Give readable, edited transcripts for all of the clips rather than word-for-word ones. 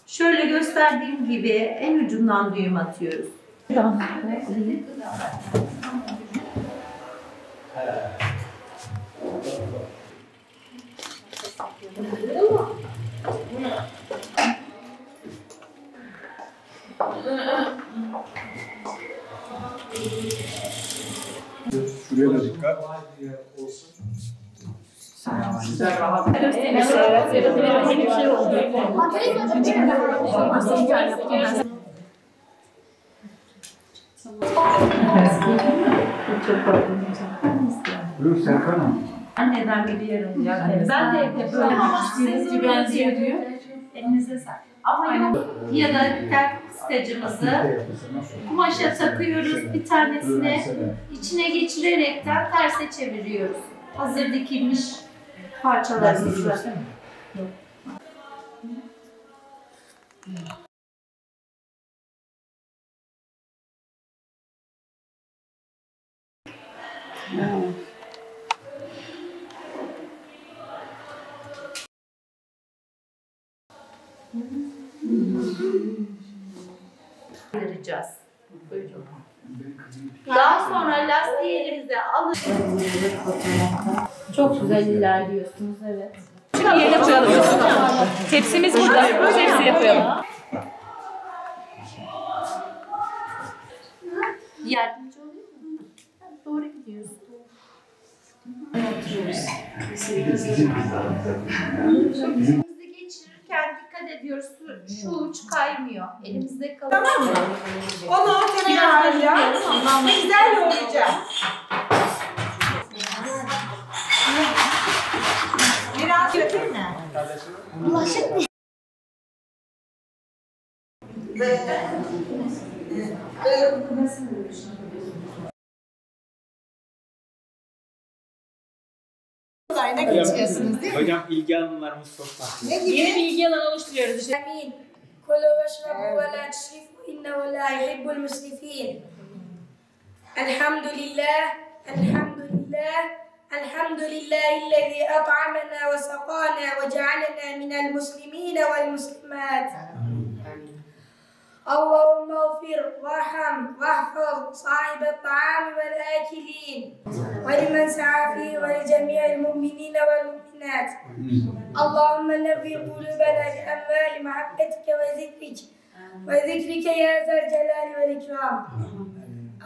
Şöyle gösterdiğim gibi en ucundan düğüm atıyoruz. Tamam. Şuraya da dikkat. Buyur Serkan. Anneden biliyorum. Ben de hep böyle Siz benziyor diyor. Elinize sağlık. Ama yok. Ya da tel kıskacımızı kumaşa takıyoruz. Bir tanesini içine geçirerekten terse çeviriyoruz. Hazır dikilmiş parçalarımızı. Vereceğiz. Buyurun. Daha sonra lastiği elimize alın. Çok güzel ilerliyorsunuz, evet. Yerine koyalım. Tepsimiz burada. Tepsi yapalım. Yardımcı oluyor mu? Doğru gidiyorsun. Elimizi geçirirken dikkat ediyoruz. Şu uç kaymıyor. Elimizde kalıyor. Tamam mı? Onu ortaya alacağım. Güzel yoğuracağım. Biraz yapayım mı? Bulaşık mı? Ne geçiyorsunuz değil mi? Hocam ilgi alanlarımız çok farklı. Yeni bir ilgi alanı oluşturuyoruz işte. آمين كلوا واشربوا ولا تسرفوا إنه لا يحب المسرفين الحمد لله الحمد لله الحمد لله الذي أطعمنا وسقانا وجعلنا من المسلمين والمسلمات اللهم اغفر وارحم واحفظ صاحب الطعام والآكلين ولمن سعى فيه ولجميع المؤمنين والمؤمنات اللهم نور قلوبنا بأموال محبتك وذكرك يا ذا الجلال والإكرام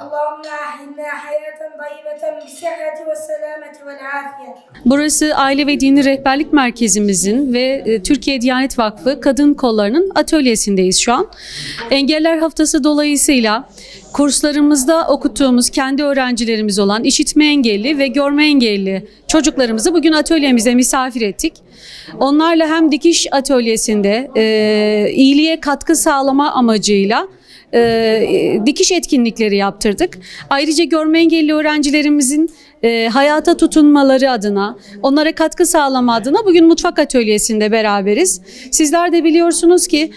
اللهم أحينا حياة طيبة بالصحة والسلامة والعافية. Burası Aile ve Dini Rehberlik Merkezimizin ve Türkiye Diyanet Vakfı Kadın Kolları'nın atölyesindeyiz şu an. Engeller Haftası dolayısıyla kurslarımızda okuttuğumuz kendi öğrencilerimiz olan işitme engelli ve görme engelli çocuklarımızı bugün atölyemize misafir ettik. Onlarla hem dikiş atölyesinde iyiliğe katkı sağlama amacıyla dikiş etkinlikleri yaptırdık. Ayrıca görme engelli öğrencilerimizin hayata tutunmaları adına, onlara katkı sağlama adına bugün mutfak atölyesinde beraberiz. Sizler de biliyorsunuz ki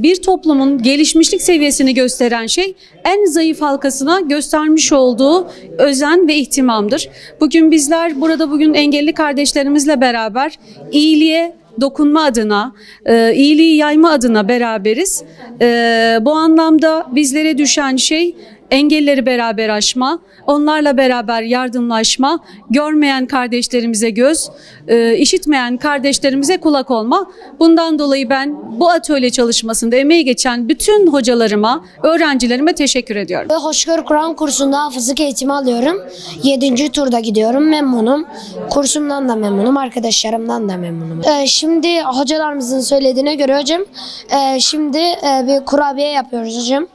bir toplumun gelişmişlik seviyesini gösteren şey en zayıf halkasına göstermiş olduğu özen ve ihtimamdır. Bugün bizler bugün engelli kardeşlerimizle beraber iyiliğe dokunma adına, iyiliği yayma adına beraberiz. Bu anlamda bizlere düşen şey engelleri beraber aşma, onlarla beraber yardımlaşma, görmeyen kardeşlerimize göz, işitmeyen kardeşlerimize kulak olma. Bundan dolayı ben bu atölye çalışmasında emeği geçen bütün hocalarıma, öğrencilerime teşekkür ediyorum. Hoşgörü Kur'an kursunda hafızlık eğitimi alıyorum. 7. turda gidiyorum. Memnunum. Kursumdan da memnunum. Arkadaşlarımdan da memnunum. Şimdi hocalarımızın söylediğine göre hocam, şimdi bir kurabiye yapıyoruz hocam.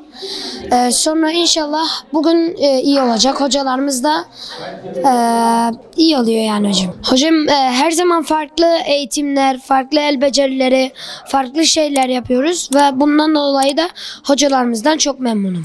Sonra inşallah bugün iyi olacak. Hocalarımız da iyi oluyor yani hocam. Hocam her zaman farklı eğitimler, farklı el becerileri, farklı şeyler yapıyoruz ve bundan dolayı da hocalarımızdan çok memnunum.